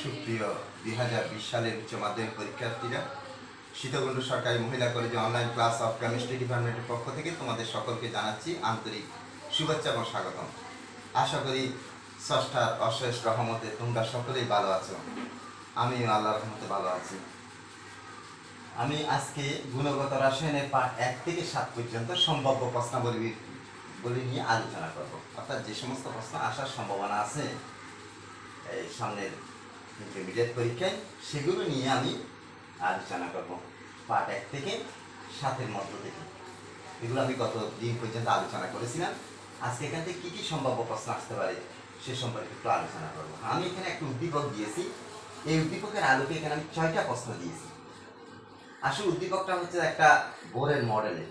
সুপ্রিয় 2020 সালের উচ্চ মাধ্যমিক পরীক্ষার্থীরা, সীতাকুণ্ড সরকারি মহিলা কলেজে অনলাইন ক্লাস অফ কেমিস্ট্রি ডিপার্টমেন্টের পক্ষ থেকে তোমাদের সকলকে জানাচ্ছি আন্তরিক শুভেচ্ছা এবং স্বাগতম। আশা করি স্রষ্টার অশেষ রহমতে তোমরা সকলেই ভালো আছো। আমিও আল্লাহর রহমতে ভালো আছি। আমি আজকে গুণগত রসায়নের পাঠ 1 থেকে 7 পর্যন্ত সম্ভাব্য প্রশ্নাবলী নিয়ে আলোচনা করব। অর্থাৎ যে সমস্ত প্রশ্ন আসার সম্ভাবনা আছে এই সামনের ইন্টারমিডিয়েট পরীক্ষায়, সেগুলো নিয়ে আমি আলোচনা করব। পার্ট 1 থেকে 7-এর মধ্য থেকে এগুলো আমি গত দিন পর্যন্ত আলোচনা করেছিলাম। আজকে এখান থেকে কী কী সম্ভাব্য প্রশ্ন আসতে পারে সে সম্পর্কে একটু আলোচনা করব। আমি এখানে একটা উদ্দীপক দিয়েছি। এই উদ্দীপকের আলোকে এখানে আমি 6টা প্রশ্ন দিয়েছি। আসলে উদ্দীপকটা হচ্ছে একটা বোরের মডেলের,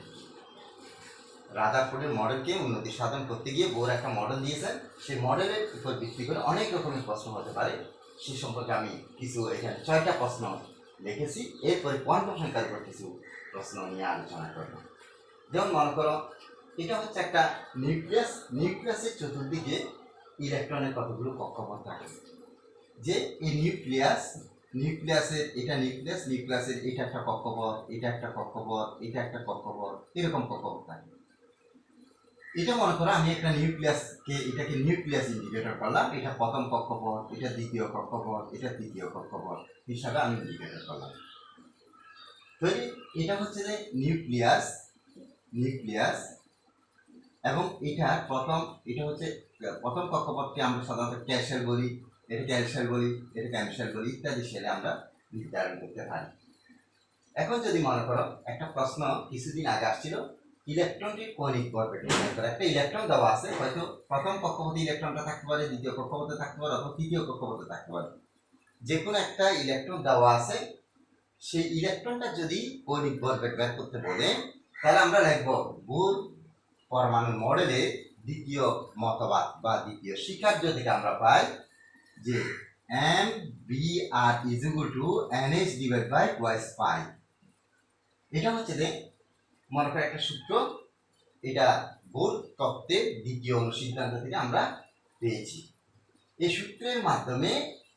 রাদারফোর্ডের মডেলকে উন্নতি সাধন করতে গিয়ে বোর একটা মডেল দিয়েছেন। সেই মডেলের উপর ভিত্তি করে অনেক রকমের প্রশ্ন হতে পারে। সে সম্পর্কে আমি কিছু এখানে 6টা প্রশ্ন লিখেছি। এরপরে কোয়ান্টাম সংখ্যার উপর কিছু প্রশ্ন নিয়ে আলোচনা করব। যেমন মনে করো, এটা হচ্ছে একটা নিউক্লিয়াসের চতুর্দিকে ইলেকট্রনের কতগুলো কক্ষপথ থাকে। যে এই নিউক্লিয়াসের এটা নিউক্লিয়াসের এটা একটা কক্ষপথ, এটা একটা কক্ষপথ, এটা একটা কক্ষপথ, এরকম কক্ষপথ থাকে। এটা মনে করো আমি একটা এটাকে নিউক্লিয়াস ইন্ডিকেটর করলাম। এটা প্রথম কক্ষপথ, এটা দ্বিতীয় কক্ষপথ, এটা তৃতীয় কক্ষপথ হিসাবে আমি ইন্ডিকেটর করলাম। তো এটা হচ্ছে যে নিউক্লিয়াস এবং এটা হচ্ছে প্রথম কক্ষপথকে আমরা সাধারণত ক্যালসিয়াম বলি, এটা ক্যালসিয়াম বলি, এটা ক্যালসিয়াম বলি ইত্যাদি সেলে আমরা নির্ধারণ করতে পারি। এখন যদি মনে করো একটা প্রশ্ন কিছুদিন আগে আসছিল, ইলেকট্রনটির কৌণিক ভরবেগ নির্ণয় করা। একটা ইলেকট্রন দেওয়া আছে, হয়তো প্রথম কক্ষপথে ইলেকট্রনটা থাকতে পারে, দ্বিতীয় কক্ষপথে থাকতে পারে, অথবা তৃতীয় কক্ষপথে থাকতে পারে। যে কোনো একটা ইলেকট্রন দেওয়া আছে, সেই ইলেকট্রনটা যদি কৌণিক ভরবেগ বের করতে বলে, তাহলে আমরা লিখব বোর পরমাণু মডেলে দ্বিতীয় মতবাদ বা দ্বিতীয় স্বীকার্য থেকে আমরা পাই যে MBr is equal to NH divided by twice pi। এটা হচ্ছে যে মনে করো একটা সূত্র, এটা বোর তত্ত্বের দ্বিতীয় অনুসিদ্ধান্ত থেকে আমরা পেয়েছি। এই সূত্রের মাধ্যমে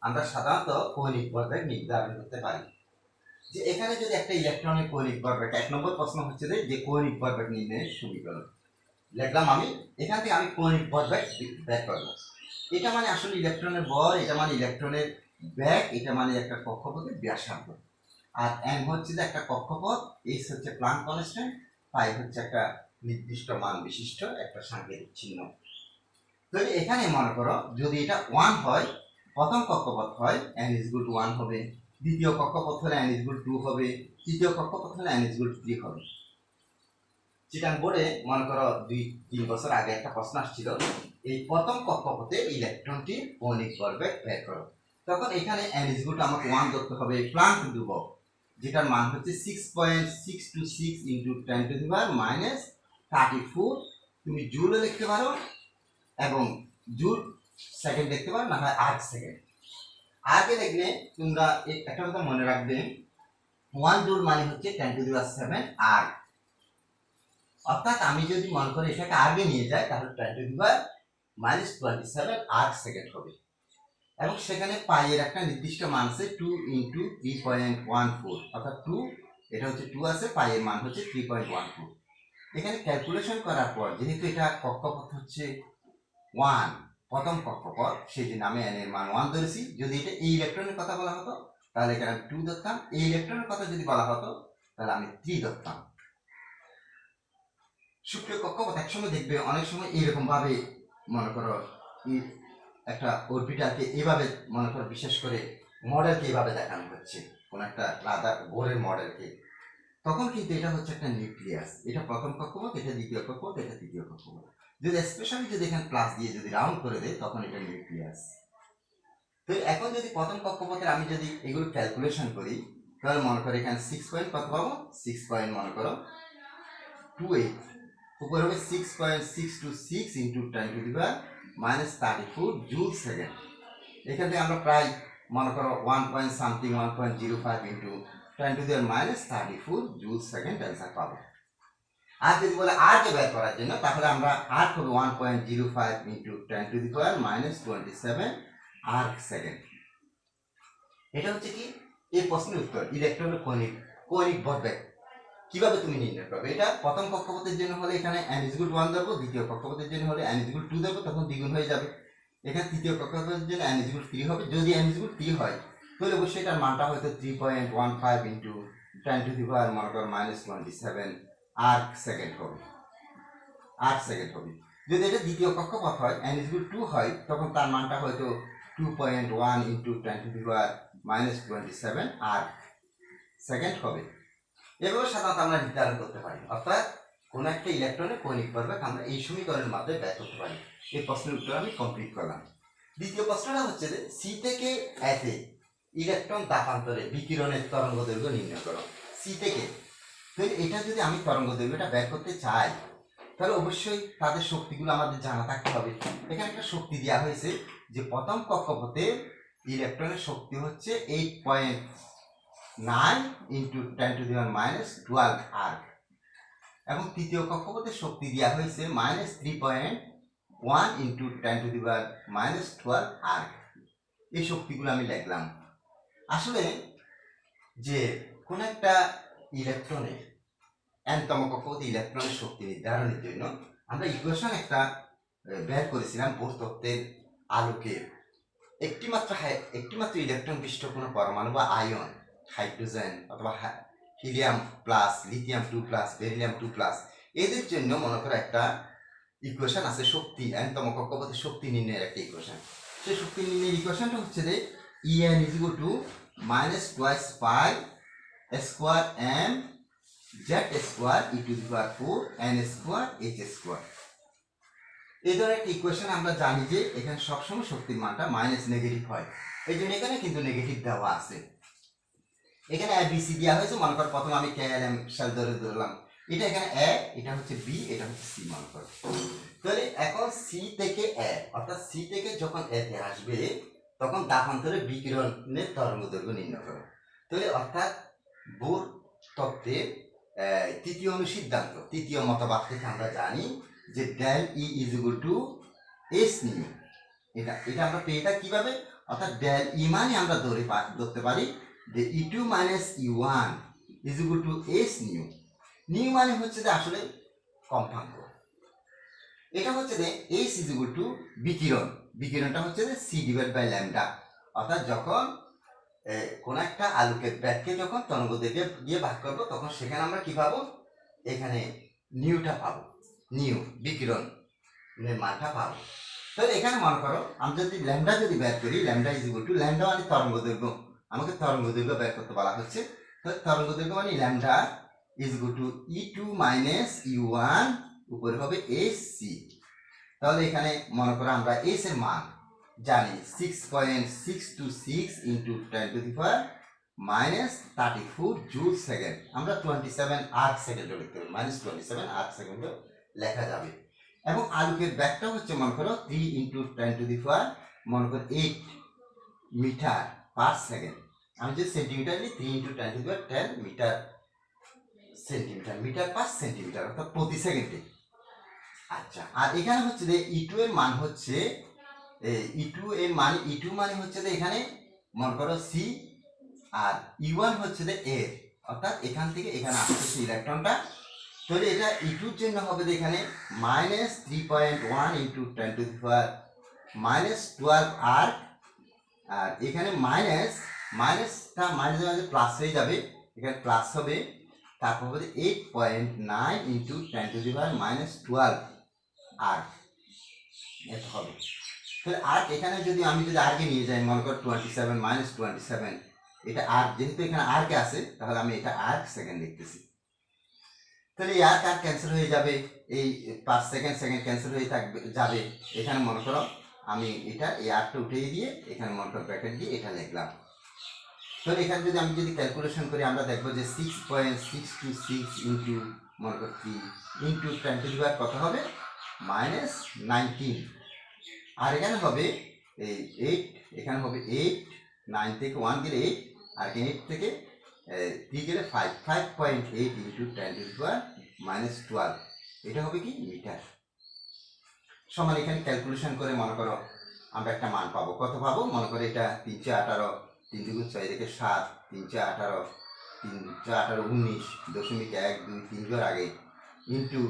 আমরা সাধারণত কৌণিক ভরবেগ নির্ধারণ করতে পারি। যে এখানে যদি একটা ইলেকট্রনের কৌণিক ভরবেগ, 1 নম্বর প্রশ্ন হচ্ছে যে কৌণিক ভরবেগ নির্ণয়ের সমীকরণ লিখলাম আমি। এখান থেকে আমি কৌণিক ভরবেগ বের করব। এটা মানে আসলে ইলেকট্রনের ভর, এটা মানে ইলেকট্রনের বেগ, এটা মানে একটা কক্ষপথের ব্যাসার্ধ। আর m হচ্ছে যে একটা কক্ষপথ, h হচ্ছে প্লাঙ্ক কনস্ট্যান্ট, পাই হচ্ছে একটা নির্দিষ্ট মান বিশিষ্ট একটা সাংকেতিক চিহ্ন। তো এখানে মনে করো যদি এটা 1 হয়, প্রথম কক্ষপথ হয় n = 1 হবে, দ্বিতীয় কক্ষপথ হলে n = 2 হবে, তৃতীয় কক্ষপথ হলে n = 3 হবে। চিটাং বোর্ডে মনে করো 2-3 বছর আগে একটা প্রশ্ন আসছিল, এই প্রথম কক্ষপথে ইলেকট্রনটির কৌণিক ভরবেগ বের করো। তখন এখানে n = আমাকে 1 ধরতে হবে, প্লাঙ্ক ধ্রুবক, যেটার মান হচ্ছে 6.626 × 10⁻⁻34। তুমি জুলে লিখতে পারো এবং জুল সেকেন্ড লিখতে পারো, না হয় আর্ক সেকেন্ড। আগে লিখলে তোমরা একটা কথা মনে রাখবে, 1 জুল মানে হচ্ছে 10⁻7 আর্ক। অর্থাৎ আমি যদি মনে করি এটাকে আগে নিয়ে যাই, তাহলে 10⁻27 আর্ক সেকেন্ড হবে। এবং সেখানে পাই এর একটা নির্দিষ্ট মান আছে 2 × 3.14, অর্থাৎ 2, এটা হচ্ছে 2 আছে, পাই এর মান হচ্ছে 3.14। এখানে ক্যালকুলেশন করার পর যেহেতু এটা কক্ষপথ হচ্ছে 1, প্রথম কক্ষপথ, সেই জন্য আমি n এর মান 1 ধরেছি। যদি এটা এই ইলেকট্রনের কথা বলা হতো তাহলে এখানে আমি 2 ধরতাম, এই ইলেকট্রনের কথা যদি বলা হতো তাহলে আমি 3 ধরতাম। সক্রিয় কক্ষপথ একসময় দেখবে অনেক সময় এইরকম ভাবে মনে করো একটা অরবিটালকে এভাবে মনে করো, বিশেষ করে মডেলকে এভাবে দেখানো হচ্ছে, কোন একটা রাদার বোরের মডেলকে। তখন কিন্তু এটা হচ্ছে একটা নিউক্লিয়াস, এটা প্রথম কক্ষপথ, এটা দ্বিতীয় কক্ষপথ, এটা তৃতীয় কক্ষপথ। যদি স্পেশালি যদি এখানে প্লাস দিয়ে যদি রাউন্ড করে দেয়, তখন এটা নিউক্লিয়াস। তো এখন যদি প্রথম কক্ষপথের আমি যদি এগুলো ক্যালকুলেশন করি, তাহলে মনে করো এখানে 6 পয়েন্ট কত পাবো, 6 পয়েন্ট মনে করো 28, উপর হবে 6.626 × 10⁻⁻34 জুল সেকেন্ড। এখান থেকে আমরা প্রায় মনে করো 1.05 × 10⁻⁻34 জুল সেকেন্ড অ্যান্সার পাবো। আর যদি বলে আরকে বের করার জন্য, তাহলে আমরা আর করবো 1.05 × 10⁻⁻27 আর্ক সেকেন্ড। এটা হচ্ছে কি এই প্রশ্নের উত্তর, ইলেকট্রনের কৌণিক কৌণিক ভরবেগ কিভাবে তুমি নির্ণয় করবে। এটা প্রথম কক্ষপথের জন্য হলে এখানে n = 1 ধরবো, দ্বিতীয় কক্ষপথের জন্য হলে n = 2 ধরবো, তখন দ্বিগুণ হয়ে যাবে। এখানে তৃতীয় কক্ষপথের জন্য n = 3 হবে। যদি n = 3 হয় তাহলে অবশ্যই এটার মানটা হয়তো 3.15 ইন্টু 10⁻, মনে করো -27 আর্ক সেকেন্ড হবে, আর্ক সেকেন্ড হবে। যদি এটা দ্বিতীয় কক্ষপথ হয়, n = 2 হয়, তখন তার মানটা হয়তো 2.1 ইন্টু 10⁻⁻27 আর্ক সেকেন্ড হবে। এভাবে সাধারণত আমরা নির্ধারণ করতে পারি, অর্থাৎ কোন একটা ইলেকট্রনের কৌণিক ভরবেগ আমরা এই সমীকরণের মাধ্যমে বের করতে পারি। এই প্রশ্নের উত্তর আমি কমপ্লিট করলাম। দ্বিতীয় প্রশ্নটা হচ্ছে যে সি থেকে এতে ইলেকট্রন তাপান্তরে বিকিরণের তরঙ্গদৈর্ঘ্য নির্ণয় করো। সি থেকে, তো এটা যদি আমি তরঙ্গদৈর্ঘ্যটা বের করতে চাই তাহলে অবশ্যই তাদের শক্তিগুলো আমাদের জানা থাকতে হবে। এখানে একটা শক্তি দেওয়া হয়েছে যে প্রথম কক্ষপথে ইলেকট্রনের শক্তি হচ্ছে 8.9 ইন্টু 10⁻⁻12 আর্ক, এবং তৃতীয় কক্ষপথে শক্তি দেওয়া হয়েছে -3.1 ইন্টু 10⁻⁻12 আর্ক। এই শক্তিগুলো আমি লিখলাম। আসলে যে কোন একটা ইলেকট্রনের n-তম কক্ষপথে ইলেকট্রনের শক্তি নির্ধারণের জন্য আমরা ইকুয়েশন একটা বের করেছিলাম বোর তত্ত্বের আলোকে। একটিমাত্র ইলেকট্রন বিশিষ্ট কোনো পরমাণু বা আয়ন, হাইড্রোজেন অথবা হিলিয়াম প্লাস, লিথিয়াম 2+, বেরিলিয়াম 2+, এদের জন্য মনে করো একটা ইকুয়েশন আছে শক্তি, n-তম কক্ষপথে শক্তি নির্ণয়ের একটা ইকুয়েশন। সেই শক্তি নির্ণয়ের ইকুয়েশনটা হচ্ছে যে En = -2 পাই square m z square e⁴ n² h²। এই ধরনের একটা ইকুয়েশন আমরা জানি যে এখানে সবসময় শক্তির মানটা মাইনাস নেগেটিভ হয়, এই জন্য এখানে কিন্তু নেগেটিভ দেওয়া আছে। এখানে a b c দেওয়া হয়েছে, মনে করো প্রথমে আমি k l m শেল ধরলাম, এটা এখানে a, এটা হচ্ছে b, এটা হচ্ছে c, মনে করো। তাহলে এখন c থেকে a, অর্থাৎ c থেকে যখন a তে আসবে তখন তাপান্তরে বিকিরণের তরঙ্গদৈর্ঘ্য নির্ণয় করো। তাহলে অর্থাৎ বোর তত্ত্বের তৃতীয় অনুসিদ্ধান্ত, তৃতীয় মতবাদ থেকে আমরা জানি যে del E = s নিউ। এটা আমরা পেয়ে থাকি কিভাবে, অর্থাৎ del E মানে আমরা ধরতে পারি যে E2 - E1 = s new. New মানে হচ্ছে যে আসলে কম্পাঙ্ক। এটা হচ্ছে যে s = বিকিরণ, বিকিরণটা হচ্ছে যে c/λ, অর্থাৎ যখন কোন একটা আলোকের ব্যাগকে যখন তরঙ্গদৈর্ঘ্য দিয়ে ভাগ করবো তখন সেখানে আমরা কি পাবো, এখানে নিউটা পাবো, নিউ বিকিরণের মানটা পাবো। তাহলে এখানে মনে করো আমি যদি ল্যামডা যদি বের করি, ল্যামডা = ল্যামডা মানে তরঙ্গদৈর্ঘ্য, আমাকে তরঙ্গদৈর্ঘ্য বের করতে বলা হচ্ছে। তাহলে তরঙ্গদৈর্ঘ্য মানে ল্যামডা = E2 - E1 উপরে হবে sc। তাহলে এখানে মনে করো আমরা s এর মান জানি 6.626 ইন্টু 10⁻⁻34 জুল সেকেন্ড। আমরা 27 আর্ক সেকেন্ড লিখতে পারি, -27 আর্ক সেকেন্ড লেখা যাবে। এবং আলোকের ব্যাগটা হচ্ছে মনে করো 3 ইন্টু 10⁻8 মিটার পার সেকেন্ড। আমি যে সেন্টিমিটার নিই 3 into 10⁻10 metre centimetre, metre per centimetre, অর্থাৎ প্রতি সেকেন্ডে। আচ্ছা, আর এখানে হচ্ছে যে E2 এর মান হচ্ছে E2 মানে হচ্ছে যে এখানে মনে করো c, আর E1 হচ্ছে যে a, অর্থাৎ এখান থেকে এখানে আসছে ইলেকট্রনটা। তাহলে এটা E2 এর জন্য হবে যে এখানে -3.1 ইন্টু 10⁻⁻12 আর্ক, আর এখানে মাইনাসটা মাঝে প্লাস হয়ে যাবে, এখানে প্লাস হবে, তারপর হবে 8.9 ইন্টু 10⁻⁻12 আর্ক, এটা হবে। তাহলে আর্ক এখানে যদি আমি আর্কে নিয়ে যাই, মনে করো 27 - 27, এটা আর্ক, যেহেতু এখানে আর্কে আছে তাহলে আমি এটা আর্ক সেকেন্ড লিখতেছি। তাহলে এই আর্ক ক্যান্সেল হয়ে যাবে, এই পার সেকেন্ড ক্যান্সেল হয়ে যাবে। এখানে মনে করো আমি এটা এই আর্কটা উঠিয়ে দিয়ে এখানে মনে করো ব্র্যাকেট দিয়ে এটা লিখলাম। তাহলে এখানে যদি আমি ক্যালকুলেশন করি আমরা দেখবো যে 6.626 ইন্টু মনে করো 3 ইন্টু 10⁻, কত হবে -19, আর এখানে হবে 8, এখানে হবে 8, 9 থেকে 1 গেলে 8, আর 8 থেকে 3 গেলে 5, 5.8 ইন্টু 10⁻⁻12, এটা হবে কি মিটার। সমান এখানে ক্যালকুলেশন করে মনে করো আমরা একটা মান পাবো, কত পাবো, মনে করো এটা 318 3 দুগুণ 6 থেকে 7, 3 4 18, 3 4 18 19.1 2 3 জোর আগে ইন্টু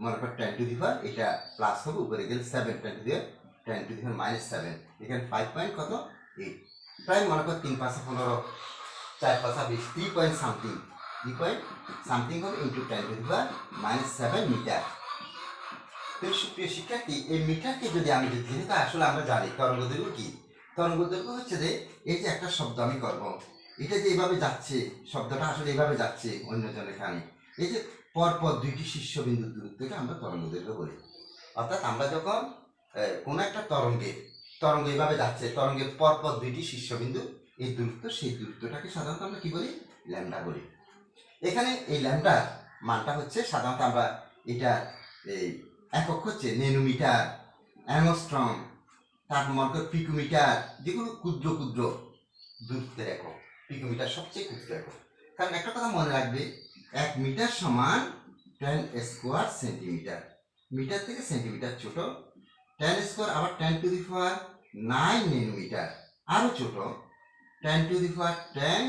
মনে কর 10 টু দি পাওয়ার, এটা প্লাস হবে, উপরে গেলে 7 10 টু দি পাওয়ার -7, এখানে 5 পয়েন্ট কত 8, প্রায় মনে কর 3 5 15, 4 5 20, 3 পয়েন্ট সামথিং, 3 পয়েন্ট সামথিং হবে into 10 to the power -7 metre. তো সুপ্রিয় শিক্ষার্থী, এই মিটারকে যদি আমি যেহেতু আসলে আমরা জানি তরঙ্গদৈর্ঘ্য কি, তরঙ্গদৈর্ঘ্য হচ্ছে যে এই যে একটা শব্দ আমি করব, এটা যে এইভাবে যাচ্ছে, শব্দটা আসলে এইভাবে যাচ্ছে অন্যজনের কানে, এই যে পরপর দুইটি শীর্ষবিন্দুর দূরত্বকে আমরা তরঙ্গদৈর্ঘ্য বলি। অর্থাৎ আমরা যখন কোনো একটা তরঙ্গ এইভাবে যাচ্ছে, তরঙ্গের পরপর দুইটি শীর্ষবিন্দু এই দূরত্ব, সেই দূরত্বটাকে সাধারণত আমরা কি বলি, ল্যামডা বলি। এখানে এই ল্যামডার মানটা হচ্ছে সাধারণত আমরা এটা এই একক হচ্ছে ন্যানোমিটার, অ্যাংস্ট্রম, তারপর মনে করো পিকোমিটার, যেগুলো ক্ষুদ্র ক্ষুদ্র দূরত্বের একক। পিকোমিটার সবচেয়ে ক্ষুদ্র একক। কারণ একটা কথা মনে রাখবে, 1 মিটার সমান 10 স্কোয়ার সেন্টিমিটার। মিটার থেকে সেন্টিমিটার ছোট, 10 স্কোয়ার আবার 10 টু দি পাওয়ার 9 ন্যানোমিটার, আরও ছোট 10 টু দি পাওয়ার 10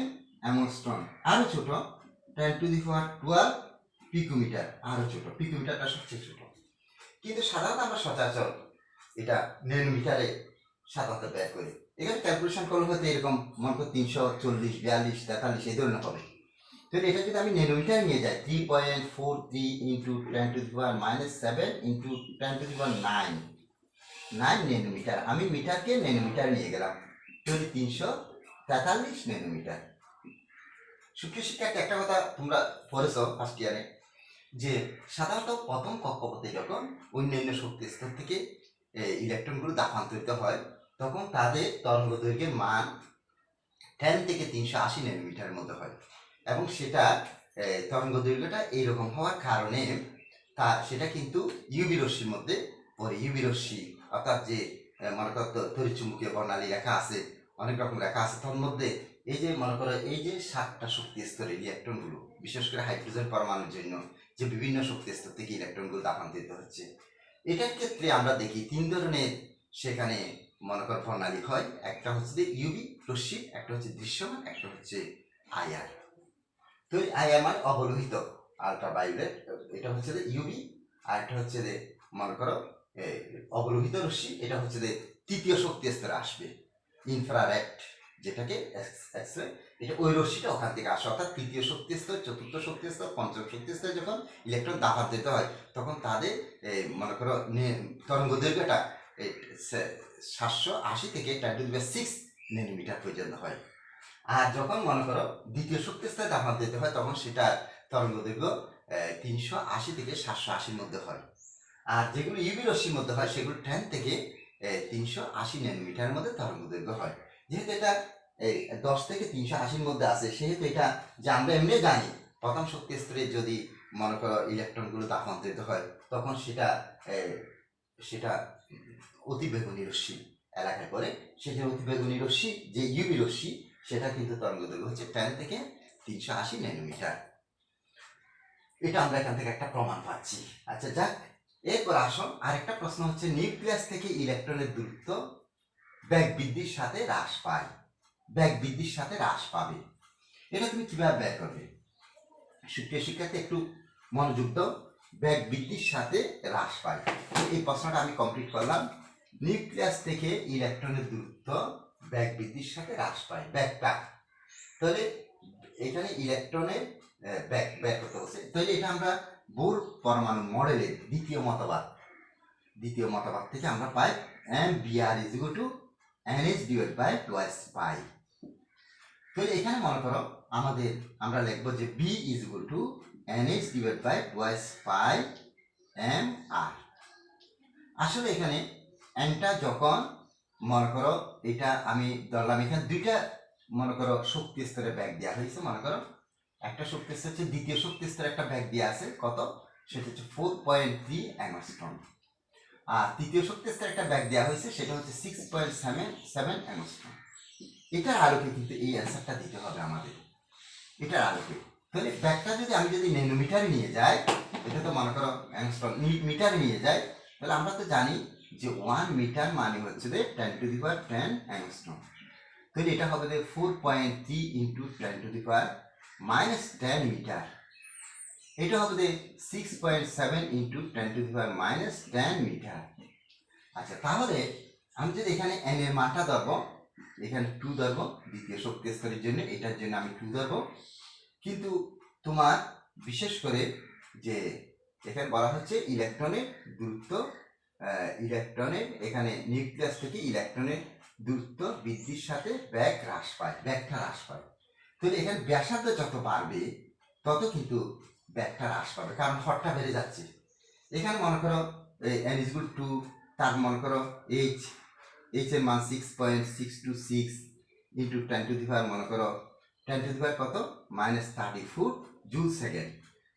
অ্যাংস্ট্রম, আরও ছোট 10 টু দি পাওয়ার 12 পিকোমিটার, আরও ছোট। পিকোমিটারটা সবচেয়ে ছোট। কিন্তু সাধারণত আমরা সচরাচর এটা ন্যানোমিটারে সাধারণত ব্যয় করি। এখানে ক্যালকুলেশন করলে হয়তো এরকম মনে করো 340 42 43 এই ধরনের হবে। তো এটা যদি আমি ন্যানোমিটারে নিয়ে যাই, 3.43 into 10 to the power -7 into 10 to the power 9 nanometre. আমি মিটারকে ন্যানোমিটার নিয়ে গেলাম, তাহলে 343 ন্যানোমিটার। সুপ্রিয় শিক্ষার্থী, একটা কথা তোমরা পড়েছো ফার্স্ট ইয়ারে, যে সাধারণত প্রথম কক্ষপথে যখন অন্যান্য শক্তি স্তর থেকে ইলেকট্রনগুলো দাফান্তরিত হয়, তখন তাদের তরঙ্গ দৈর্ঘ্যের মান 10 থেকে 380 ন্যানোমিটারের মধ্যে হয়। এবং সেটা তরঙ্গ দৈর্ঘ্যটা এইরকম হওয়ার কারণে সেটা কিন্তু ইউভি রশ্মির মধ্যে পড়ে। ইউভি রশ্মি অর্থাৎ যে মনে করো তড়িৎচুম্বকীয় বর্ণালী রেখা আছে, অনেক রকম রেখা আছে, তার মধ্যে এই যে মনে করো এই যে 7টা শক্তি স্তরের ইলেকট্রনগুলো, বিশেষ করে হাইড্রোজেন পরমাণুর জন্য যে বিভিন্ন শক্তি স্তর থেকে ইলেকট্রনগুলো দাফান্তরিত হচ্ছে, এটার ক্ষেত্রে আমরা দেখি 3 ধরনের সেখানে মনে করো প্রণালী হয়। একটা হচ্ছে যে ইউভি রশ্মি, একটা হচ্ছে দৃশ্যমান, একটা হচ্ছে আইআর। তো আইআর মানে অবলোহিত আলট্রাভায়োলেট, এটা হচ্ছে যে ইউভি, আর একটা হচ্ছে যে মনে করো অবলোহিত রশ্মি, এটা হচ্ছে যে তৃতীয় শক্তি স্তরে আসবে। ইনফ্রারেড যেটাকে এক্সরে, এটা ওই রশ্মিটা ওখান থেকে আসে। অর্থাৎ তৃতীয় শক্তি স্তর, চতুর্থ শক্তি স্তর, পঞ্চম শক্তি স্তরে যখন ইলেকট্রন দাফান্তরিত হয়, তখন তাদের মনে করো তরঙ্গ দৈর্ঘ্যটা 780 থেকে 10⁶ ন্যানোমিটার পর্যন্ত হয়। আর যখন মনে করো দ্বিতীয় শক্তি স্তরে দাফান্তরিত হয়, তখন সেটা তরঙ্গ দৈর্ঘ্য 380 থেকে 780-র মধ্যে হয়। আর যেগুলো ইউভি রশ্মির মধ্যে হয়, সেগুলো 10 থেকে 380 ন্যানোমিটারের মধ্যে তরঙ্গ দৈর্ঘ্য হয়। যেহেতু এটা 10 থেকে 380-র মধ্যে আছে, সেহেতু এটা যে আমরা এমনি জানি প্রথম শক্তি স্তরে যদি মনে করো ইলেকট্রনগুলো দাফান্তরিত হয়, তখন সেটা অতিবেগুনি রশ্মি এলাকায় পড়ে। সেই যে অতিবেগুনি রশ্মি, যে ইউভি রশ্মি, সেটা কিন্তু তরঙ্গ দৈর্ঘ্য হচ্ছে 10 থেকে 380 ন্যানোমিটার। এটা আমরা এখান থেকে একটা প্রমাণ পাচ্ছি। আচ্ছা যাক, এরপর আসুন আরেকটা প্রশ্ন হচ্ছে, নিউক্লিয়াস থেকে ইলেকট্রনের দূরত্ব বেগ বৃদ্ধির সাথে হ্রাস পায়, বেগ বৃদ্ধির সাথে হ্রাস পাবে, এটা তুমি কিভাবে বের করবে? সুপ্রিয় শিক্ষার্থী, একটু মনোযোগ দাও। বেগ বৃদ্ধির সাথে হ্রাস পায়, এই প্রশ্নটা আমি কমপ্লিট করলাম। নিউক্লিয়াস থেকে ইলেকট্রনের দূরত্ব বেগ বৃদ্ধির সাথে হ্রাস পায়, বেগটা। তাহলে এখানে ইলেকট্রনের বেগ বের করতে বলছে। তাহলে এটা আমরা বোর পরমাণু মডেলের দ্বিতীয় মতবাদ থেকে আমরা পাই mBr = NH/2s পাই। তাহলে এখানে মনে করো আমরা লিখবো যে B = NH/2s পাই mR। আসলে এখানে nটা যখন মনে করো, এটা আমি ধরলাম এখানে দুইটা মনে করো শক্তি স্তরে ব্যাগ দেওয়া হয়েছে। মনে করো একটা শক্তি স্তর হচ্ছে দ্বিতীয় শক্তি স্তরে একটা ব্যাগ দেওয়া আছে, কত, সেটা হচ্ছে 4.3 অ্যাংস্ট্রম। আর তৃতীয় শক্তি স্তরে একটা ব্যাগ দেওয়া হয়েছে, সেটা হচ্ছে 6.7 অ্যাংস্ট্রম। এটার আলোকে কিন্তু এই অ্যান্সারটা দিতে হবে আমাদের, এটার আলোকে। তাহলে ব্যাগটা আমি যদি ন্যানোমিটারে নিয়ে যাই, এটা তো মনে করো অ্যাংস্ট্রম, মিটারে নিয়ে যাই, তাহলে আমরা তো জানি যে 1 মিটার মানে হচ্ছে 10⁻10 অ্যাংস্ট্রম। তাহলে এটা হবে 4.3 ইন্টু 10⁻⁻10 মিটার। এটা হবে 6.7 ইন্টু 10⁻⁻10 মিটার। আচ্ছা, তাহলে আমি যদি এখানে n এর মানটা ধরবো, এখানে 2 ধরবো, দ্বিতীয় শক্তি স্তরের জন্য এটার জন্য আমি 2 ধরবো। কিন্তু তোমার বিশেষ করে যে এখানে বলা হচ্ছে ইলেকট্রনের দূরত্ব, ইলেকট্রনের এখানে নিউক্লিয়াস থেকে ইলেকট্রনের দূরত্ব বৃদ্ধির সাথে ব্যাগটা হ্রাস পায়। তাহলে এখানে ব্যাসার্ধ যত বাড়বে তত কিন্তু ব্যাগটা হ্রাস পাবে, কারণ হরটা বেড়ে যাচ্ছে। এখানে মনে করো n = 2, তার মনে করো h এর মান 6.626 ইন্টু 10⁻, মনে করো 10⁻, কত -34 জুল সেকেন্ড।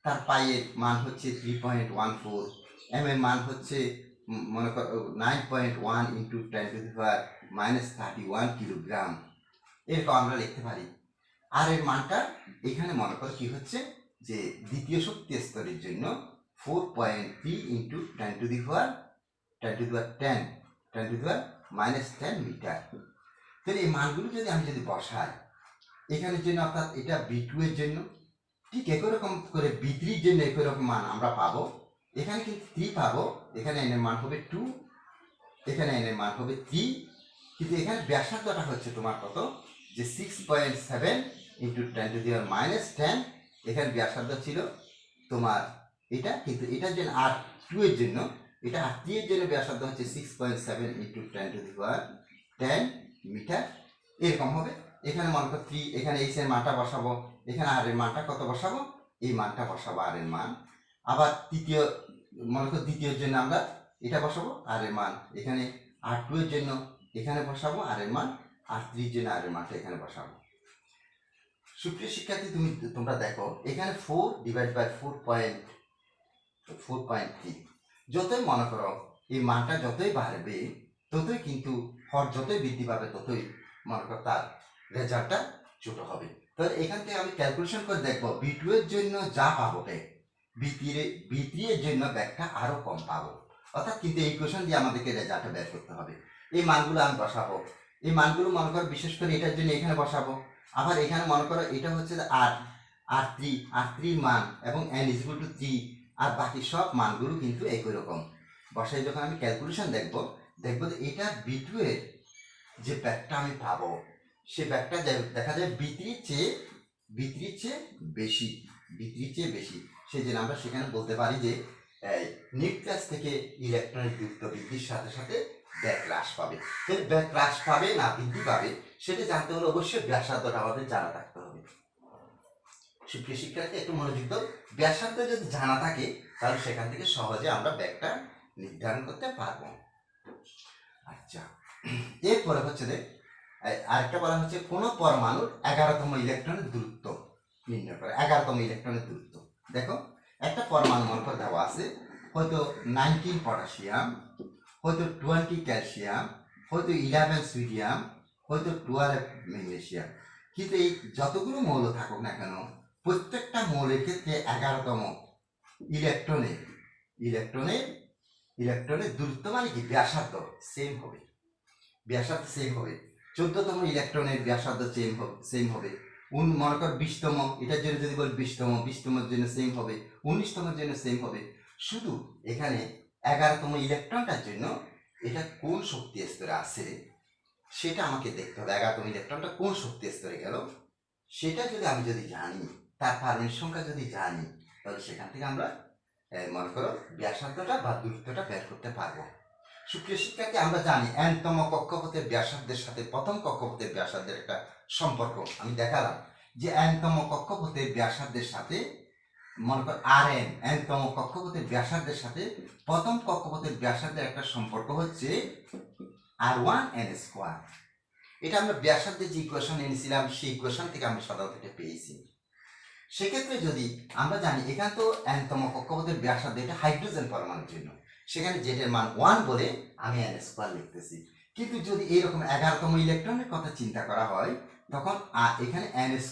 তার পাইয়ের মান হচ্ছে 3.14, m এর মান হচ্ছে মনে করো 9.1 ইন্টু 10⁻⁻31 কিলোগ্রাম। এরকম আমরা লিখতে পারি। আর এর মানটা এখানে মনে করো কি হচ্ছে যে দ্বিতীয় শক্তি স্তরের জন্য 4.3 ইন্টু 10⁻10 মিটার। তাহলে এই মানগুলো যদি আমি বসাই এখানের জন্য, অর্থাৎ এটা B2 এর জন্য, ঠিক একই রকম করে B3 এর জন্য একই রকম মান আমরা পাবো। এখানে কিন্তু 3 পাবো, এখানে n এর মান হবে 2, এখানে n এর মান হবে 3, কিন্তু এখানে ব্যাসার্ধটা হচ্ছে তোমার কত, যে 6.7 ইন্টু 10⁻⁻10। এখানে ব্যাসার্ধ ছিল তোমার এটা, কিন্তু এটার জন্য আর 2 এর জন্য, এটা আর 3 এর জন্য ব্যাসার্ধ হচ্ছে 6.7 ইন্টু 10⁻10 মিটার। এরকম হবে। এখানে মনে করো 3, এখানে h এর মানটা বসাবো, এখানে r এর মানটা কত বসাবো, এই মানটা বসাবো, r এর মান। আবার তৃতীয় মনে করো দ্বিতীয়ের জন্য আমরা এটা বসাবো, r এর মান। এখানে r2 এর জন্য এখানে বসাবো r এর মান, r3 এর জন্য r এর মানটা এখানে বসাবো। সুপ্রিয় শিক্ষার্থী, তোমরা দেখো এখানে 4/4.3, যতই মনে করো এই মানটা যতই বাড়বে ততই কিন্তু হর যতই বৃদ্ধি পাবে ততই মনে করো তার রেজাল্টটা ছোট হবে। তাহলে এখান থেকে আমি ক্যালকুলেশন করে দেখবো B2 এর জন্য যা পাবো ব্যাগ, B3 এর জন্য ব্যাগটা আরো কম পাবো। অর্থাৎ কিন্তু এই ইকুয়েশন দিয়ে আমাদেরকে রেজাল্টটা বের করতে হবে। এই মানগুলো আমি বসাবো, এই মানগুলো মনে করো বিশেষ করে এটার জন্য এখানে বসাবো। আবার এখানে মনে করো এটা হচ্ছে R3 মান এবং n = 3, আর বাকি সব মানগুলো কিন্তু একই রকম বসাই। যখন আমি ক্যালকুলেশন দেখবো যে এটা B2 এর যে ব্যাগটা আমি পাবো, সে ব্যাগটা দেখা যায় B3 চেয়ে বেশি, সেই জন্য আমরা সেখানে বলতে পারি যে নিউক্লিয়াস থেকে ইলেকট্রনের দূরত্ব বৃদ্ধির সাথে সাথে ব্যাগ হ্রাস পাবে। তাহলে ব্যাগ হ্রাস পাবে না বৃদ্ধি পাবে সেটা জানতে হলে অবশ্যই ব্যাসার্ধটা আমাদের জানা থাকতে হবে। সুপ্রিয় শিক্ষার্থী, একটু মনোযোগ দাও। ব্যাসার্ধ যদি জানা থাকে তাহলে সেখান থেকে সহজে আমরা ব্যাগটা নির্ধারণ করতে পারবো। আচ্ছা, এরপরে হচ্ছে আরেকটা বলা হচ্ছে কোন পরমাণুর 11তম ইলেকট্রনের দূরত্ব নির্ণয় করে। 11তম ইলেকট্রনের দূরত্ব দেখো, একটা পরমাণু মনে করে দেওয়া আছে, হয়তো 19 পটাশিয়াম, হয়তো 20 ক্যালসিয়াম, হয়তো 11 সোডিয়াম, হয়তো 12 ম্যাগনেসিয়াম। কিন্তু এই যতগুলো মৌল থাকুক না কেন, প্রত্যেকটা মৌলের ক্ষেত্রে 11তম ইলেকট্রনের দূরত্ব মানে কি ব্যাসার্ধ সেম হবে, 14তম ইলেকট্রনের ব্যাসার্ধ সেম হবে। মনে কর 20তম, এটার জন্য যদি বলি 20তমের জন্য সেম হবে, 19তমের জন্য সেম হবে। শুধু এখানে 11তম ইলেকট্রনটার জন্য এটা কোন শক্তি স্তরে আছে সেটা আমাকে দেখতে হবে। 11তম ইলেকট্রনটা কোন শক্তি স্তরে গেল সেটা আমি জানি, তার পারমাণবিক সংখ্যা যদি জানি, তাহলে সেখান থেকে আমরা মনে করো ব্যাসার্ধটা বা দূরত্বটা বের করতে পারবো। সুপ্রিয় শিক্ষার্থী, আমরা জানি nতম কক্ষপথের ব্যাসার্ধের সাথে প্রথম কক্ষপথের ব্যাসার্ধের একটা সম্পর্ক আমি দেখালাম, যে nতম কক্ষপথের ব্যাসার্ধের সাথে মনে কর nতম কক্ষপথের ব্যাসার্ধের সাথে প্রথম কক্ষপথের ব্যাসার্ধের একটা সম্পর্ক হচ্ছে R1n²। এটা আমরা ব্যাসার্ধের যে ইকুয়েশন এনেছিলাম সেই ইকুয়েশন থেকে আমরা সাধারণত এটা পেয়েছি। সেক্ষেত্রে যদি আমরা জানি এখানে তো nতম কক্ষপথের ব্যাসার্ধ, এটা হাইড্রোজেন পরমাণুর জন্য, সেখানে জেডের মান 1 বলে আমি n² লিখতেছি। কিন্তু যদি এইরকম 11তম ইলেকট্রনের কথা চিন্তা করা হয় তখন এখানে n²/z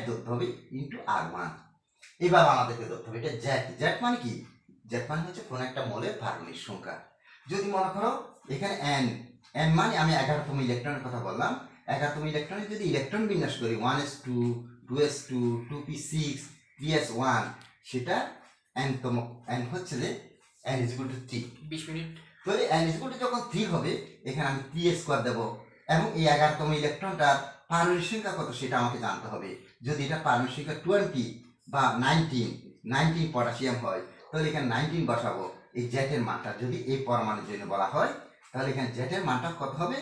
ধরতে হবে ইন্টু R1। এবার আমাদেরকে ধরতে হবে এটা জেড মানে কি, জেড মানে হচ্ছে কোন একটা মৌলের পারমাণবিক সংখ্যা। যদি মনে করো এখানে n মানে আমি 11তম ইলেকট্রনের কথা বললাম, 11তম ইলেকট্রনে যদি ইলেকট্রন বিন্যাস করি 1s2 2s2 2p6 3s1 সেটা nতম n হচ্ছে যে n = 3। 20 মিনিট। তাহলে n = যখন 3 হবে এখানে আমি 3 দেব এবং এই 11তম ইলেকট্রনটার পারমাণবিক সংখ্যা কত সেটা আমাকে জানতে হবে। যদি এটা পারমাণবিক সংখ্যা 20 বা 19 পটাশিয়াম হয় তাহলে এখানে 19 বসাবো। এই জেটের মানটা যদি এই পরমাণুর জন্য বলা হয় তাহলে এখানে জেটের মানটা কত হবে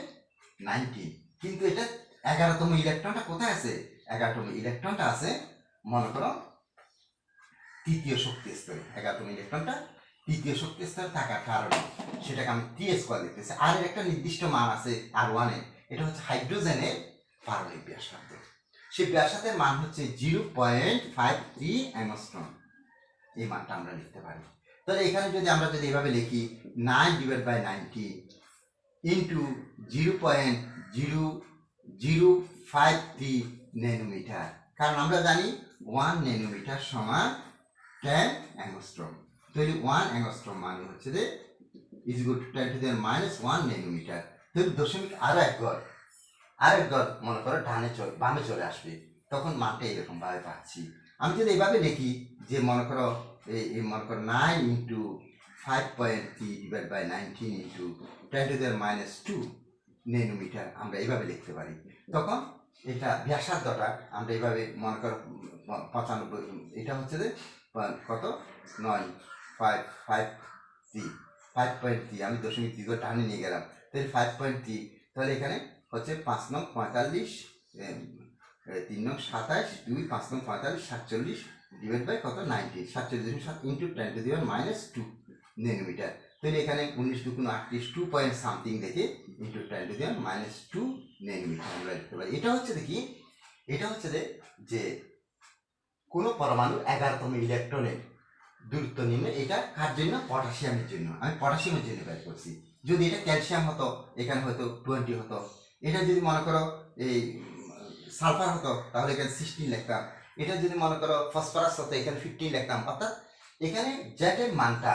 19। কিন্তু এটা 11তম ইলেকট্রনটা কোথায় আছে? 11তম ইলেকট্রনটা আছে মনে করো তৃতীয় শক্তি স্তরে। 11তম ইলেকট্রনটা তৃতীয় শক্তি স্তরে থাকার কারণে সেটাকে আমি 3s² লিখতেছি। আর একটা নির্দিষ্ট মান আছে R1 এ, এটা হচ্ছে হাইড্রোজেনের পারমাণবিক ব্যাসার্ধ। সেই ব্যাসার্ধের মান হচ্ছে 0.53 অ্যাংস্ট্রম। এই মানটা আমরা লিখতে পারি। তাহলে এখানে যদি আমরা এভাবে লিখি 9/90 ইন্টু 0.0053 ন্যানোমিটার, কারণ আমরা জানি 1 ন্যানোমিটার সমান 10 অ্যাংস্ট্রম। তাহলে 1 অ্যাংস্ট্রম মানে হচ্ছে যে =10⁻⁻1 ন্যানোমিটার। তাহলে দশমিক আরো এক ঘর মনে করো বামে চলে আসবে, তখন মানটা এরকম ভাবে পাচ্ছি। আমি যদি এইভাবে লিখি যে মনে করো 9 ইন্টু 5.3/19 ইন্টু 10⁻² ন্যানোমিটার আমরা এইভাবে লিখতে পারি। তখন এটা ব্যাসার্ধটা আমরা এইভাবে মনে করো 95, এটা হচ্ছে যে কত 5.3 আমি দশমিক দ্বিঘ টানে নিয়ে গেলাম, তাহলে 5.3। তাহলে এখানে হচ্ছে 5 নং 45, 3 নং 27, 2 5 নং 45, 47 ডিভাইড বাই কত 90, 47.7 ইন্টু 10⁻² ন্যানোমিটার। তাহলে এখানে 19 2 38 2 পয়েন্ট সামথিং দেখে ইন্টু 10⁻² ন্যানোমিটার আমরা লিখতে পারি। এটা হচ্ছে দেখি, এটা হচ্ছে যে কোনো পরমাণু 11তম ইলেকট্রনের দূরত্ব নির্ণয়। এটা কার জন্য? পটাশিয়ামের জন্য। আমি পটাশিয়ামের জন্য বের করছি। যদি এটা ক্যালসিয়াম হতো এখানে হয়তো 20 হতো। এটা যদি মনে করো এই সালফার হতো তাহলে এখানে 16 লিখতাম। এটা যদি মনে করো ফসফরাস হতো এখানে 15 লিখতাম। অর্থাৎ এখানে জেটের মানটা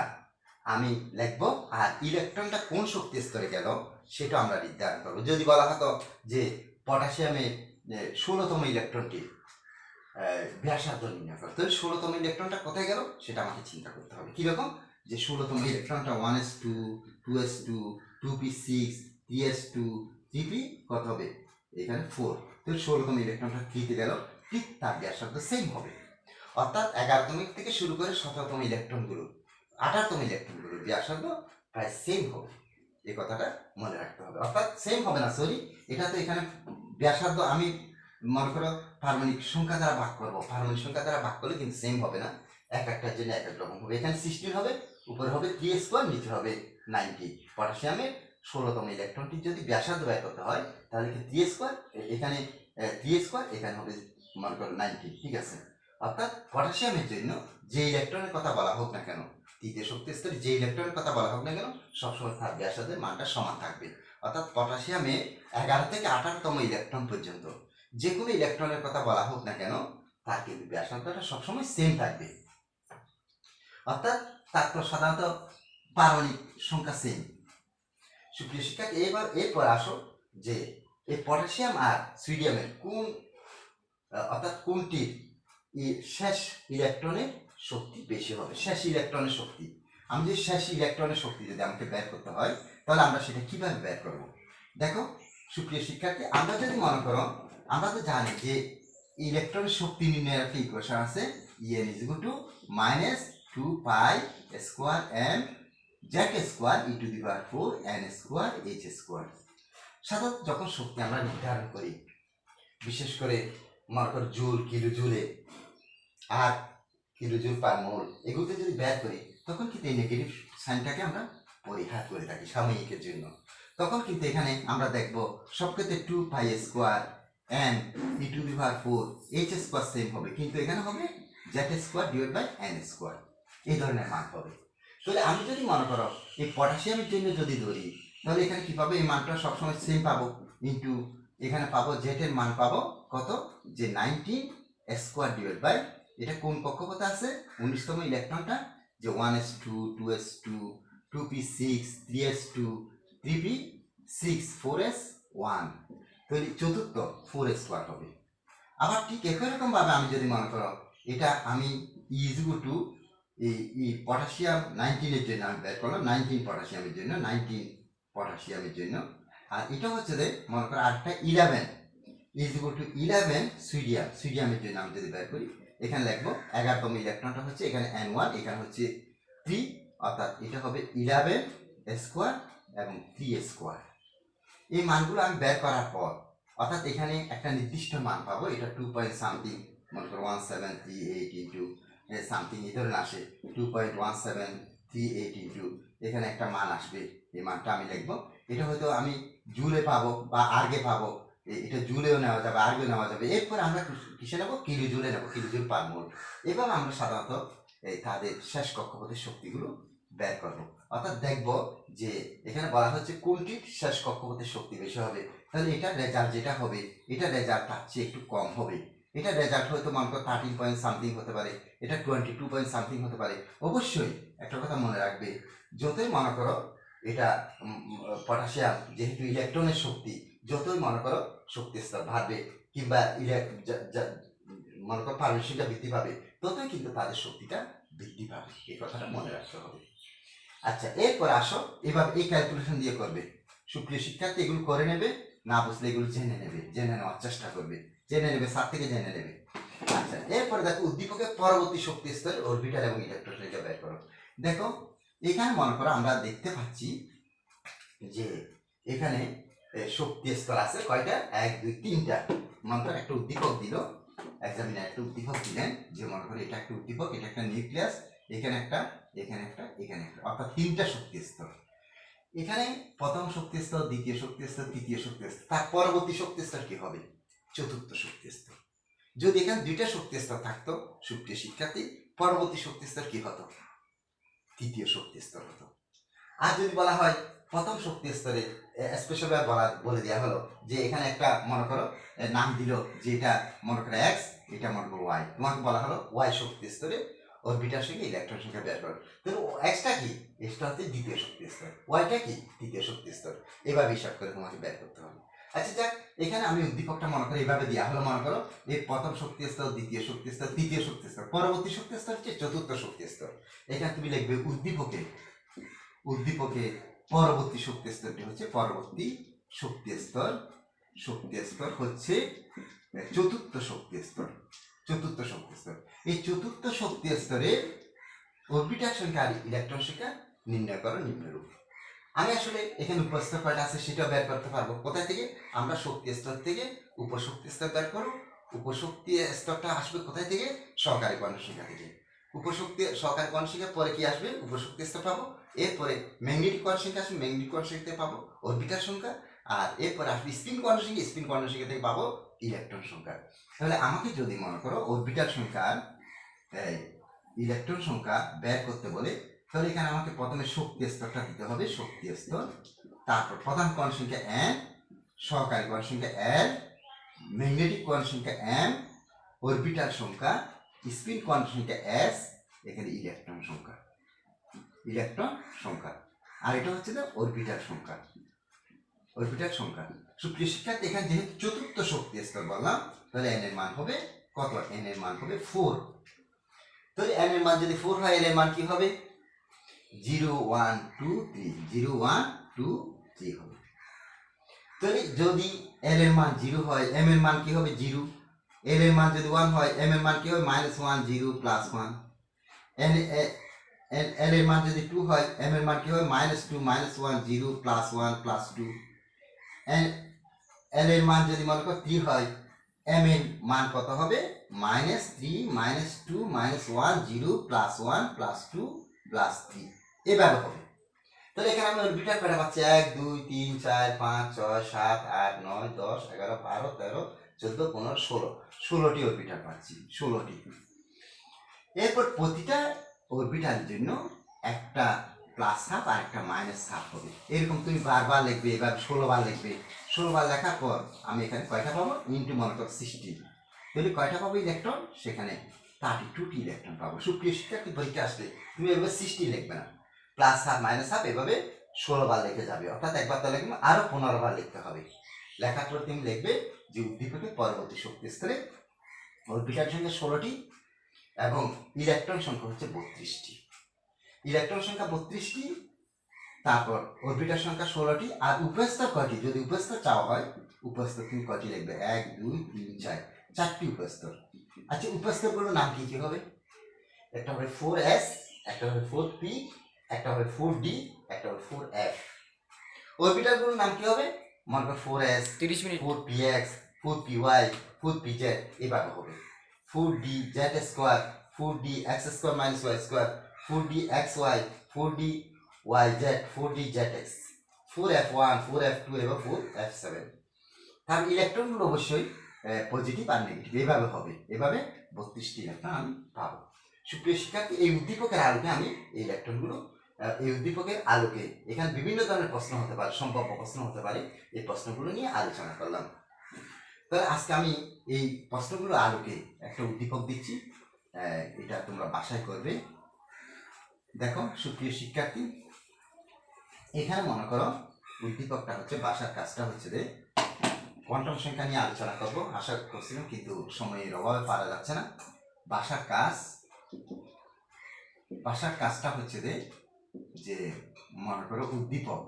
আমি লিখবো আর ইলেকট্রনটা কোন শক্তি স্তরে গেল সেটা আমরা নির্ধারণ করবো। যদি বলা হতো যে পটাশিয়ামের 16তম ইলেকট্রনটি ব্যাসার্ধ নির্ণয় করতে, তাহলে 16তম ইলেকট্রনটা কোথায় গেল সেটা আমাকে চিন্তা করতে হবে। কিরকম? যে 16তম ইলেকট্রনটা 1s2 2s2 2p6 3s2 3p কত হবে এখানে 4, তাহলে 16তম ইলেকট্রনটা 3 তে গেল, ঠিক তার ব্যাসার্ধ সেম হবে। অর্থাৎ 11তম থেকে শুরু করে 17তম ইলেকট্রনগুলো 18তম ইলেকট্রনগুলোর ব্যাসার্ধ প্রায় সেম হবে। এই কথাটা মনে রাখতে হবে। অর্থাৎ সেম হবে না, সরি, এটা তো এখানে ব্যাসার্ধ আমি মনে করো পারমাণবিক সংখ্যা দ্বারা ভাগ করবো। পারমাণবিক সংখ্যা দ্বারা ভাগ করলে কিন্তু সেম হবে না, এক একটার জন্য এক এক রকম হবে। এখানে 16 হবে, উপরে হবে 3s², নিচে হবে 90। পটাশিয়ামের 16তম ইলেকট্রনটি যদি ব্যাসার্ধ বের করতে হয় তাহলে কি 3s², এখানে 3s², এখানে হবে মনে করো 90, ঠিক আছে। অর্থাৎ পটাশিয়ামের জন্য যে ইলেকট্রনের কথা বলা হোক না কেন, তৃতীয় শক্তি স্তরে যে ইলেকট্রনের কথা বলা হোক না কেন, সবসময় তার ব্যাসার্ধের মানটা সমান থাকবে। অর্থাৎ পটাশিয়ামে 11 থেকে 18তম ইলেকট্রন পর্যন্ত যে কোনো ইলেকট্রনের কথা বলা হোক না কেন তার কিন্তু ব্যাসার্ধটা সবসময় সেম থাকবে। অর্থাৎ তার তো সাধারণত পারমাণবিক সংখ্যা সেম। সুপ্রিয় শিক্ষার্থী, এরপর আসো যে এই পটাশিয়াম আর সোডিয়ামের অর্থাৎ কোনটির শেষ ইলেকট্রনের শক্তি বেশি হবে। শেষ ইলেকট্রনের শক্তি, আমি যদি শেষ ইলেকট্রনের শক্তি যদি আমাকে বের করতে হয় তাহলে আমরা সেটা কিভাবে বের করব? দেখো সুপ্রিয় শিক্ষার্থী, আমরা যদি মনে করো, আমরা তো জানি যে ইলেকট্রনের শক্তি নির্ণয়ের একটা ইকুয়েশন আছে, En = -2π² z² e⁴n²h²। সাধারণত যখন শক্তি আমরা নির্ধারণ করি, বিশেষ করে মনে করো জুল, কিলো জুলে আর কিলো জুল পার মোল, এগুলোতে যদি বের করি তখন কিন্তু এই নেগেটিভ সাইনটাকে আমরা পরিহার করে থাকি সাময়িকের জন্য। তখন কিন্তু এখানে আমরা দেখবো সব ক্ষেত্রে 2π² n e⁴ h² সেম হবে, কিন্তু এখানে হবে z²/n², এই ধরনের মান হবে। তাহলে আমি যদি মনে করো এই পটাশিয়ামের জন্য যদি ধরি তাহলে এখানে কি পাবো? এই মানটা সবসময় সেম পাবো, ইন্টু এখানে পাবো জেটের মান পাবো কত, যে 19² এটা কোন কক্ষপথে আছে 19তম ইলেকট্রনটা, যে 1s2 2s2 2p6 3s2 3p6 4s1 তাহলে চতুর্থ 4 হবে। আবার ঠিক একই রকম ভাবে আমি যদি মনে করো এটা আমি টু এই পটাশিয়াম 19 এর জন্য আমি বের করলাম, 19 পটাশিয়ামের জন্য, 19 পটাশিয়ামের জন্য। আর এটা হচ্ছে যে মনে করো আরেকটা 11 টু 11 সুইডিয়ামের জন্য আমি যদি বের করি, এখানে লিখবো 11তম ইলেকট্রনটা হচ্ছে এখানে N1, এখানে হচ্ছে 3, অর্থাৎ এটা হবে 11 স্কোয়ার এবং 3 স্কোয়ার। এই মানগুলো আমি বের করার পর অর্থাৎ এখানে একটা নির্দিষ্ট মান পাবো, এটা 2 পয়েন্ট সামথিং, মনে করো 1738 ইন্টু সামথিং এই ধরনের আসে, 2.1738 ইন্টু এখানে একটা মান আসবে, এই মানটা আমি লিখবো। এটা হয়তো আমি জুলে পাবো বা আর্গে পাবো, এটা জুলেও নেওয়া যাবে, আর্গেও নেওয়া যাবে। এরপর আমরা কিসে নেবো, কিলো জুলে নেবো, কিলো জুল পার মোল। এবার আমরা সাধারণত তাদের শেষ কক্ষপথের শক্তিগুলো বের করবো, অর্থাৎ দেখবো যে এখানে বলা হচ্ছে কোনটির শেষ কক্ষপথের শক্তি বেশি হবে, তাহলে এটা রেজাল্ট যেটা হবে এটা রেজাল্ট তার চেয়ে একটু কম হবে। এটা রেজাল্ট হয়তো মনে করো 13 পয়েন্ট সামথিং হতে পারে, এটা 22 পয়েন্ট সামথিং হতে পারে। অবশ্যই একটা কথা মনে রাখবে, যতই মনে করো এটা পটাশিয়াম যেহেতু ইলেকট্রনের শক্তি, যতই মনে করো শক্তি স্তর বাড়বে কিংবা মনে করো পারদর্শিতা বৃদ্ধি পাবে, ততই কিন্তু তাদের শক্তিটা বৃদ্ধি পাবে, এই কথাটা মনে রাখতে হবে। আচ্ছা, এরপর আসো এবার এই ক্যালকুলেশন দিয়ে করবে। সুপ্রিয় শিক্ষার্থী এগুলো করে নেবে, না বুঝলে এগুলো জেনে নেবে, জেনে নেওয়ার চেষ্টা করবে, জেনে নেবে, স্যার থেকে জেনে নেবে। আচ্ছা, এরপরে দেখো উদ্দীপকের পরবর্তী শক্তি স্তর অরবিটাল এবং ইলেকট্রনকে বের করো। দেখো এখানে মনে করো আমরা দেখতে পাচ্ছি যে এখানে শক্তি স্তর আছে কয়টা, 1 2 3টা। মনে করো একটা উদ্দীপক দিল, এক্সামিনার একটা উদ্দীপক দিলেন যে মনে করো এটা একটা উদ্দীপক, এটা একটা নিউক্লিয়াস, এখানে একটা, এখানে একটা, এখানে একটা, অর্থাৎ 3টা শক্তি স্তর। এখানে প্রথম শক্তি স্তর, দ্বিতীয় শক্তি স্তর, তৃতীয় শক্তি স্তর, তার পরবর্তী শক্তি স্তর কি হবে, চতুর্থ শক্তি স্তর। যদি এখানে 2টা শক্তি স্তর থাকতো সুপ্রিয় শিক্ষার্থী, পরবর্তী শক্তি স্তর কি হতো, তৃতীয় শক্তি স্তর হতো। আর যদি বলা হয় প্রথম শক্তি স্তরে স্পেশাল বলে দেওয়া হলো যে এখানে একটা মনে করো নাম দিল যে এটা মনে করো এক্স, এটা মনে করো ওয়াই, তোমাকে বলা হলো ওয়াই শক্তি স্তরে অরবিটাল সঙ্গে ইলেকট্রন সংখ্যা বের করো। তাহলে এক্সটা কি, এক্সটা হচ্ছে দ্বিতীয় শক্তি স্তর, ওয়াইটা কি তৃতীয় শক্তি স্তর, এভাবে হিসাব করে তোমাকে বের করতে হবে। আচ্ছা যাক, এখানে আমি উদ্দীপকটা মনে করো এইভাবে দেওয়া হলো, মনে করো এই প্রথম শক্তি স্তর, দ্বিতীয় শক্তি স্তর, তৃতীয় শক্তি স্তর, পরবর্তী শক্তি স্তর হচ্ছে চতুর্থ শক্তি স্তর। এখানে তুমি লিখবে উদ্দীপকে পরবর্তী শক্তি স্তরটি হচ্ছে পরবর্তী শক্তি স্তর, শক্তি স্তর হচ্ছে চতুর্থ শক্তি স্তর, চতুর্থ শক্তি স্তর। এই চতুর্থ শক্তি স্তরে অরবিটাল সংখ্যা আর ইলেকট্রন সংখ্যা নির্ণয় করো নিম্নরূপ। আমি আসলে এখানে উপস্তর কয়টা আছে সেটাও বের করতে পারবো। কোথায় থেকে, আমরা শক্তি স্তর থেকে উপশক্তি স্তর বের করো। উপশক্তি স্তরটা আসবে কোথায় থেকে, সহকারী কর্ণ সংখ্যা থেকে। উপশক্তি সহকারী কর্ণ সংখ্যা পরে কি আসবে, উপশক্তি স্তর পাবো। এরপরে ম্যাগনেটিক কর্ণ সংখ্যা আসবে, ম্যাগনেটিক কর্ণ সংখ্যা থেকে পাবো অরবিটাল সংখ্যা। আর এরপরে আসবে স্পিন কর্ণ সংখ্যা, স্পিন কর্ণ সংখ্যা থেকে পাবো ইলেকট্রন সংখ্যা। তাহলে আমাকে যদি মনে করো অরবিটাল সংখ্যার ইলেকট্রন সংখ্যা বের করতে বলে, তাহলে এখানে আমাকে প্রথমে শক্তি স্তরটা দিতে হবে, শক্তি স্তর, তারপর প্রধান কর্ণ সংখ্যা n, সহকারী কর্ণ সংখ্যা l, ম্যাগনেটিক কর্ণ সংখ্যা m, অরবিটাল সংখ্যা, স্পিন কর্ণ সংখ্যা s, এখানে ইলেকট্রন সংখ্যা, ইলেকট্রন সংখ্যা। আর এটা হচ্ছে না অরবিটাল সংখ্যা, অরবিটাল সংখ্যা। সুপ্রিয় শিক্ষার্থী এখানে যেহেতু চতুর্থ শক্তি স্তর বললাম, তাহলে n এর মান হবে কত, n এর মান হবে 4। তাহলে n এর মান যদি 4 হয়, l এর মান কি হবে, 0 1 2 3, 0 1 2 3 হবে। তাহলে যদি l এর মান 0 হয়, m এর মান কি হবে 0, l এর মান যদি 1 হয়, m এর মান কি হবে -1 0 +1, l এর মান যদি 2 হয়, m এর মান কি হবে -2 -1 0 +1 +2, l এর মান যদি মনে করো 3 হয়, m এর মান কত হবে -3 -2 -1 0 +1 +2 +3, এভাবে হবে। তাহলে এখানে আমি অরবিটাল কয়টা পাচ্ছি, 1 2 3 4 5 6 7 8 9 10 11 12 13 14 15 16, 16টি অরবিটাল পাচ্ছি, 16টি। এরপর প্রতিটা অরবিটালের জন্য একটা প্লাস হাফ আর একটা মাইনাস হাফ হবে। এরকম তুমি বারবার লিখবে, এবার 16 বার লিখবে। 16 বার লেখার পর আমি এখানে কয়টা পাবো, ইন্টু মনে করো 60, তাহলে কয়টা পাবো ইলেকট্রন, সেখানে 32টি ইলেকট্রন পাবো। সুপ্রিয় শিক্ষার্থী পরীক্ষা আসলে তুমি এভাবে 60 লিখবে না, প্লাস হাফ মাইনাস হাফ এভাবে 16 বার লিখে যাবে, অর্থাৎ একবার তো লিখবে আরো 15 বার লিখতে হবে। লেখার পর তুমি লিখবে যে উদ্দীপকের পরবর্তী শক্তি স্তরে অরবিটাল সংখ্যা 16টি এবং ইলেকট্রন সংখ্যা হচ্ছে 32টি। ইলেকট্রন সংখ্যা 32টি, তারপর অরবিটাল সংখ্যা 16টি, আর উপস্তর কয়টি, যদি উপস্তর চাওয়া হয় উপস্তর তুমি কয়টি লিখবে, 1 2 3 4, 4টি উপস্তর। আচ্ছা, উপস্তরগুলোর নাম কি কি হবে? একটা হবে 4s, একটা হবে 4p, একটা হবে 4d, একটা হবে 4f। অরবিটালগুলোর নাম কি হবে? মনে করো 4s, 30 minute. 4px, 4py, 4pz, এইভাবে হবে 4dz square, 4dx square minus y square, 4dxy, 4dyz, 4dzx, 4f1, 4f2 এবং 4f7। তার ইলেকট্রনগুলো অবশ্যই পজিটিভ আর নেগেটিভ এইভাবে হবে, এভাবে 32টি ইলেকট্রন আমি পাবো। সুপ্রিয় শিক্ষার্থী, এই উদ্দীপকের আলোকে আমি এই ইলেকট্রনগুলো, এই উদ্দীপকের আলোকে এখানে বিভিন্ন ধরনের প্রশ্ন হতে পারে, সম্ভাব্য প্রশ্ন হতে পারে, এই প্রশ্নগুলো নিয়ে আলোচনা করলাম। তাহলে আজকে আমি এই প্রশ্নগুলোর আলোকে একটা উদ্দীপক দিচ্ছি, এটা তোমরা বাসায় করবে। দেখো সুপ্রিয় শিক্ষার্থী, এখানে মনে করো উদ্দীপকটা হচ্ছে, বাসার কাজটা হচ্ছে যে কোয়ান্টাম সংখ্যা নিয়ে আলোচনা করবো আশা করছিলাম, কিন্তু সময়ের অভাবে পারা যাচ্ছে না। বাসার কাজটা হচ্ছে যে মনে করো উদ্দীপক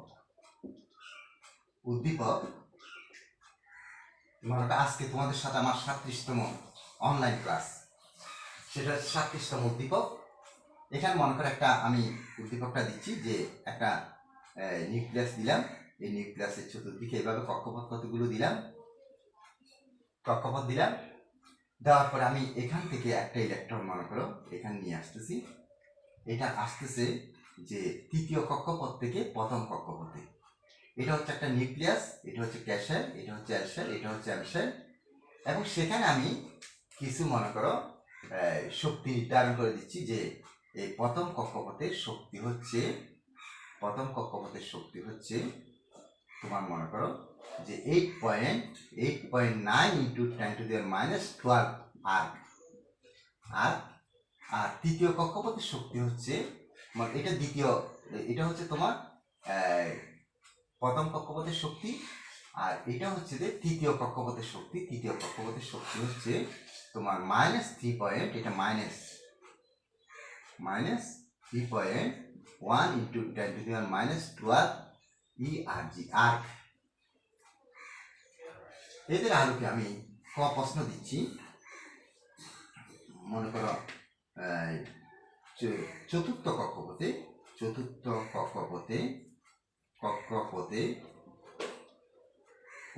মনে করো আজকে তোমাদের সাথে আমার 37তম অনলাইন ক্লাস, সেটা 37তম উদ্দীপক। এখানে মনে করো একটা আমি উদ্দীপকটা দিচ্ছি যে একটা নিউক্লিয়াস দিলাম, এই নিউক্লিয়াসের চতুর্দিকে এভাবে কক্ষপথ কতগুলো দিলাম, দেওয়ার পরে আমি এখান থেকে একটা ইলেকট্রন মনে করো এখানে নিয়ে আসতেছি, এটা আসতেছে যে তৃতীয় কক্ষপথ থেকে প্রথম কক্ষপথে। এটা হচ্ছে একটা নিউক্লিয়াস, এটা হচ্ছে ক্যাশার, এটা হচ্ছে অ্যালশার, এটা হচ্ছে অ্যামশার, এবং সেখানে আমি কিছু মনে করো শক্তি নির্ধারণ করে দিচ্ছি যে এই প্রথম কক্ষপথের শক্তি হচ্ছে তোমার মনে করো যে 8.9 ইন্টু 10⁻12 আর্ক। আর তৃতীয় কক্ষপথের শক্তি হচ্ছে, এটা হচ্ছে তোমার প্রথম কক্ষপথের শক্তি, আর এটা হচ্ছে যে তৃতীয় কক্ষপথের শক্তি। তৃতীয় কক্ষপথের শক্তি হচ্ছে তোমার -3. এটা -3.1 ইন্টু 10⁻12 ERG আর্ক। এদের আলোকে আমি প্রশ্ন দিচ্ছি, মনে করো চতুর্থ কক্ষপথে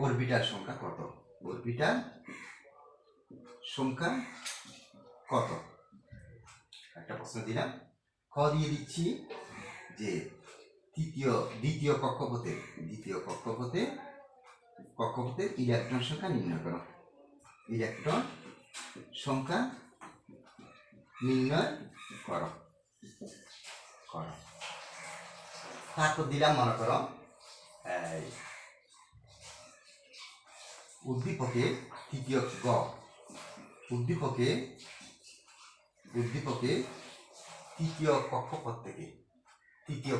অরবিটাল সংখ্যা কত? একটা প্রশ্ন দিলাম। ক দিয়ে দিচ্ছি যে দ্বিতীয় কক্ষপথে ইলেকট্রন সংখ্যা নির্ণয় করো। তারপর দিলাম মনে করো উদ্দীপকে তৃতীয় কক্ষপথ থেকে দ্বিতীয়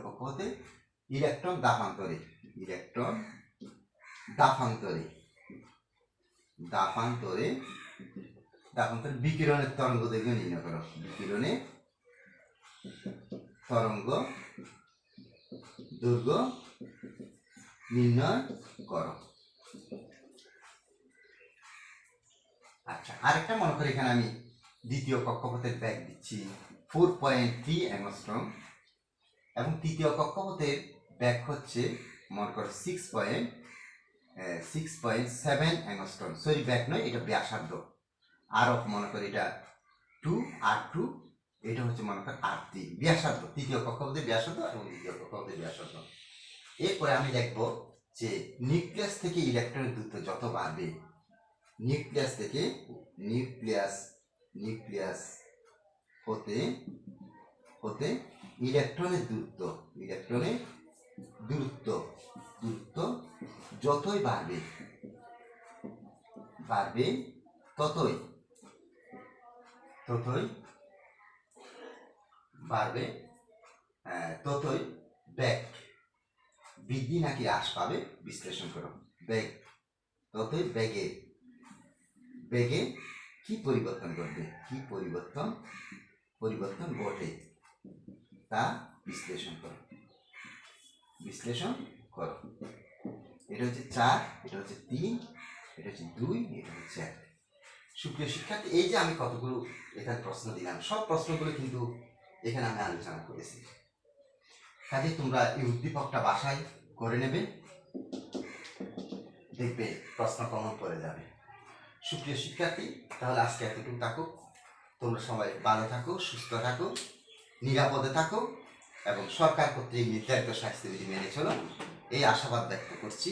কক্ষপথে ইলেকট্রন দাফান্তরে বিকিরণের তরঙ্গ দৈর্ঘ্য নির্ণয় করো। তরঙ্গ দৈর্ঘ্য নির্ণয় করো। আচ্ছা, আরেকটা মনে করি এখানে আমি দ্বিতীয় কক্ষপথের ব্যাগ দিচ্ছি 4.3 অ্যাংস্ট্রম, এবং তৃতীয় কক্ষপথের ব্যাগ হচ্ছে মনে করো 6.7 অ্যাংস্ট্রম। সরি, ব্যাগ নয়, এটা ব্যাসার্ধ। আর মনে করি এটা 2R2, এটা হচ্ছে মনে কর R3 ব্যাসার্ধ। তৃতীয় কক্ষপথের ব্যাসার্ধ এবং দ্বিতীয় কক্ষপথের ব্যাসার্ধ। এরপরে আমি দেখব যে নিউক্লিয়াস থেকে ইলেকট্রনের দূরত্ব যত বাড়বে, নিউক্লিয়াস হতে ইলেকট্রনের দূরত্ব যতই বাড়বে ততই ততই বাড়বে, ততই বেগ বৃদ্ধি নাকি হ্রাস পাবে বিশ্লেষণ করো। বেগ, ততই বেগে বেগে কি পরিবর্তন ঘটবে, কি পরিবর্তন ঘটে তা বিশ্লেষণ করো, বিশ্লেষণ করো। এটা হচ্ছে 4, এটা হচ্ছে 3, এটা হচ্ছে 2, এটা হচ্ছে 1। সুপ্রিয় শিক্ষার্থী, এই যে আমি কতগুলো এখানে প্রশ্ন দিলাম, সব প্রশ্নগুলো কিন্তু এখানে আমি আলোচনা করেছি। কাজে তোমরা এই উদ্দীপকটা বাসায় করে নেবে, দেখবে প্রশ্ন কমন করে যাবে। সুপ্রিয় শিক্ষার্থী, তাহলে আজকে এতটুকু থাকো। তোমরা সবাই ভালো থাকো, সুস্থ থাকো, নিরাপদে থাকো এবং সরকার কর্তৃক নির্ধারিত স্বাস্থ্যবিধি মেনে চলো, এই আশাবাদ ব্যক্ত করছি।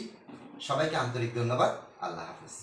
সবাইকে আন্তরিক ধন্যবাদ। আল্লাহ হাফেজ।